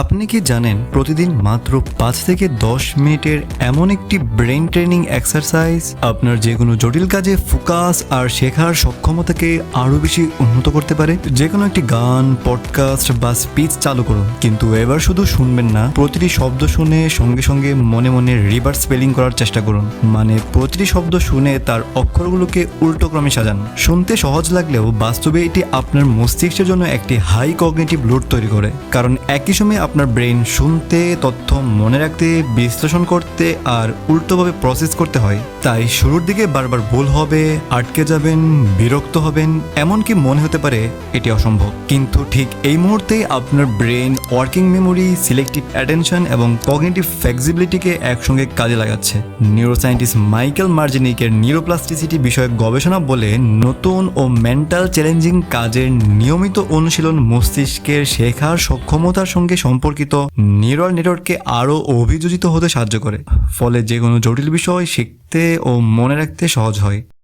আপনি কি জানেন প্রতিদিন মাত্র 5 থেকে 10 মিনিটের এমন একটি ব্রেন ট্রেনিং এক্সারসাইজ আপনার যে কোনো জটিল কাজে ফোকাস আর শেখার সক্ষমতাকে আরো বেশি উন্নত করতে পারে? যে কোনো একটি গান, পডকাস্ট বা স্পিচ চালু করুন, কিন্তু এবার শুধু শুনবেন না, প্রতিটি শব্দ শুনে সঙ্গে সঙ্গে মনে মনে রিভার্স স্পেলিং করার চেষ্টা করুন। মানে প্রতিটি শব্দ শুনে তার অক্ষরগুলোকে উল্টো ক্রমে সাজান। শুনতে সহজ লাগলেও বাস্তবে এটি আপনার মস্তিষ্কের জন্য একটি হাই কগনিটিভ লোড তৈরি করে, কারণ একই সময় আপনার ব্রেন শুনতে, তথ্য মনে রাখতে, বিশ্লেষণ করতে আর উল্টোভাবে প্রসেস করতে হয়। তাই শুরুর দিকে বারবার ভুল হবে, আটকে যাবেন, বিরক্ত হবেন, এমনকি মনে হতে পারে এটি অসম্ভব। কিন্তু ঠিক এই মুহূর্তেই আপনার brain working memory, selective attention এবং কগনিটিভ ফ্লেক্সিবিলিটিকে একসঙ্গে কাজে লাগাচ্ছে। নিউরোসায়েন্টিস্ট মাইকেল মার্জেনিকের নিউরোপ্লাস্টিসিটি বিষয়ক গবেষণা বলে, নতুন ও মেন্টাল চ্যালেঞ্জিং কাজের নিয়মিত অনুশীলন মস্তিষ্কের শেখার সক্ষমতার সঙ্গে সম্পর্কিত নিউরাল নেটওয়ার্ককে আরও অভিযোজিত হতে সাহায্য করে, ফলে যে কোনো জটিল বিষয় শিখতে ও মনে রাখতে সহজ হয়।